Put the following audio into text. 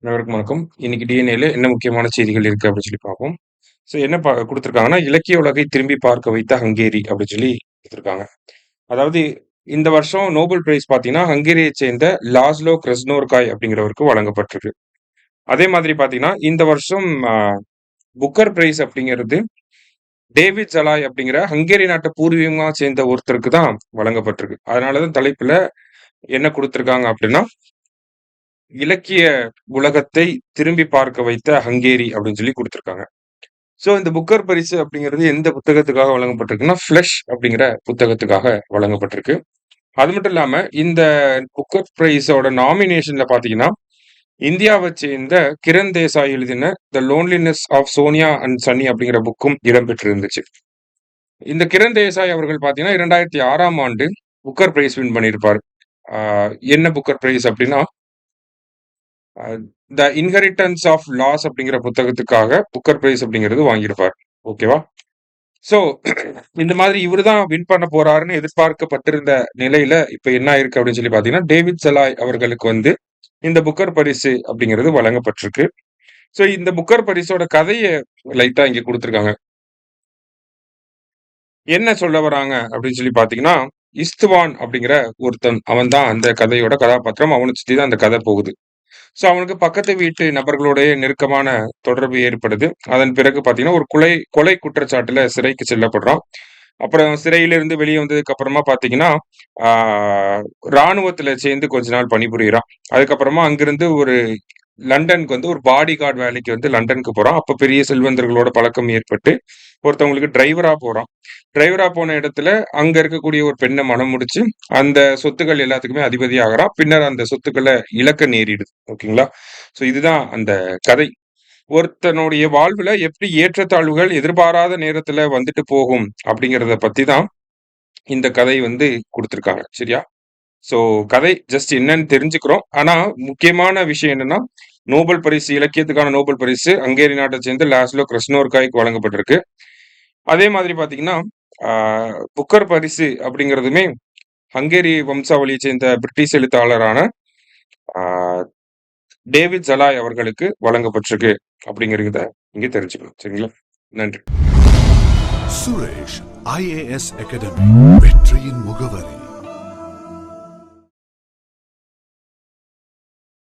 அனைவருக்கும் வணக்கம். இன்னைக்கு டிஎன்ஏல என்ன முக்கியமான செய்திகள் இருக்கு அப்படின்னு சொல்லி பார்ப்போம். ஸோ என்ன குடுத்துருக்காங்கன்னா, இலக்கிய உலகை திரும்பி பார்க்க வைத்த ஹங்கேரி அப்படின்னு சொல்லி குடுத்துருக்காங்க. அதாவது இந்த வருஷம் நோபல் பிரைஸ் பார்த்தீங்கன்னா, ஹங்கேரியைச் சேர்ந்த லாஸ்லோ கிருஸ்னோர்காய் அப்படிங்கிறவருக்கு வழங்கப்பட்டிருக்கு. அதே மாதிரி பார்த்தீங்கன்னா, இந்த வருஷம் புக்கர் பிரைஸ் அப்படிங்கிறது டேவிட் சலாய் அப்படிங்கிற ஹங்கேரி நாட்ட பூர்வீகமா சேர்ந்த ஒருத்தருக்கு தான் வழங்கப்பட்டிருக்கு. அதனால தான் தலைப்புல என்ன குடுத்துருக்காங்க அப்படின்னா, இலக்கிய உலகத்தை திரும்பி பார்க்க வைத்த ஹங்கேரி அப்படின்னு சொல்லி குடுத்துருக்காங்க. ஸோ இந்த புக்கர் பரிசு அப்படிங்கிறது எந்த புத்தகத்துக்காக வழங்கப்பட்டிருக்குன்னா, ஃப்ளஷ் அப்படிங்கிற புத்தகத்துக்காக வழங்கப்பட்டிருக்கு. அது மட்டும் இல்லாம இந்த புக்கர் பிரைஸோட நாமினேஷன்ல பார்த்தீங்கன்னா, இந்தியாவச் சேர்ந்த கிரண் தேசாய் எழுதின த லோன்லினெஸ் ஆஃப் சோனியா அண்ட் சன்னி அப்படிங்கிற புக்கும் இடம்பெற்றிருந்துச்சு. இந்த கிரண் தேசாய் அவர்கள் பார்த்தீங்கன்னா, 2006ஆம் ஆண்டு புக்கர் பிரைஸ் வின் பண்ணியிருப்பாரு. ஆ என்ன புக்கர் பிரைஸ் அப்படின்னா, த இன்ஹெரிட்டன்ஸ் ஆஃப் லாஸ் அப்படிங்கிற புத்தகத்துக்காக புக்கர் பிரைஸ் அப்படிங்கிறது வாங்கியிருப்பார். ஓகேவா? ஸோ இந்த மாதிரி இவரு தான் வின் பண்ண போறாருன்னு எதிர்பார்க்கப்பட்டிருந்த நிலையில, இப்ப என்ன ஆயிருக்கு அப்படின்னு சொல்லி பார்த்தீங்கன்னா, டேவிட் சலாய் அவர்களுக்கு வந்து இந்த புக்கர் பரிசு அப்படிங்கிறது வழங்கப்பட்டிருக்கு. ஸோ இந்த புக்கர் பரிசோட கதைய லைட்டா இங்க குடுத்துருக்காங்க. என்ன சொல்ல வராங்க அப்படின்னு சொல்லி பார்த்தீங்கன்னா, இஸ்துவான் அப்படிங்கிற ஒருத்தன். அவன் தான் அந்த கதையோட கதாபாத்திரம். அவன சுத்தி தான் அந்த கதை போகுது. ஸோ அவனுக்கு பக்கத்து வீட்டு நபர்களுடைய நெருக்கமான தொடர்பு ஏற்படுது. அதன் பிறகு பார்த்தீங்கன்னா, ஒரு கொலை குற்றச்சாட்டுல சிறைக்கு செல்லப்படுறான். அப்புறம் சிறையிலிருந்து வெளிய வந்ததுக்கு அப்புறமா பார்த்தீங்கன்னா, ஆ ராணுவத்தில சேர்ந்து கொஞ்ச நாள் பணிபுரியிறான். அதுக்கப்புறமா அங்கிருந்து ஒரு லண்டனுக்கு வந்து ஒரு பாடி கார்ட் வேலைக்கு வந்து லண்டனுக்கு போறான். அப்ப பெரிய செல்வந்தர்களோட பழக்கம் ஏற்பட்டு, ஒருத்தவங்களுக்கு டிரைவரா போறான். டிரைவரா போன இடத்துல அங்க இருக்கக்கூடிய ஒரு பெண்ண மணம் முடிச்சு, அந்த சொத்துக்கள் எல்லாத்துக்குமே அதிபதி ஆகுறான். பின்னர் அந்த சொத்துக்கள இழக்க நேரிடுது. ஓகேங்களா? ஸோ இதுதான் அந்த கதை. ஒருத்தனுடைய வாழ்வுல எப்படி ஏற்றத்தாழ்வுகள் எதிர்பாராத நேரத்துல வந்துட்டு போகும் அப்படிங்கிறத பத்தி தான் இந்த கதை வந்து குடுத்திருக்காங்க. சரியா? ஸோ கதை ஜஸ்ட் என்னன்னு தெரிஞ்சுக்கிறோம். ஆனா முக்கியமான விஷயம் என்னன்னா, நோபல் பரிசு இலக்கியத்துக்கான நோபல் பரிசு ஹங்கேரி நாட்டை சேர்ந்த லாஸ்லோ கிருஸ்னோர்காய்க்கு வழங்கப்பட்டிருக்கு. அதே மாதிரி பார்த்தீங்கன்னா, ஆ புக்கர் பரிசு அப்படிங்கிறதுமே ஹங்கேரி வம்சாவளியைச் சேர்ந்த பிரிட்டிஷ் எழுத்தாளரான ஆ டேவிட் சலாய் அவர்களுக்கு வழங்கப்பட்டிருக்கு அப்படிங்கிறத இங்க தெரிஞ்சுக்கணும். சரிங்களா? நன்றி. சுரேஷ் IAS அகாடமி வெற்றியின் முகவரி.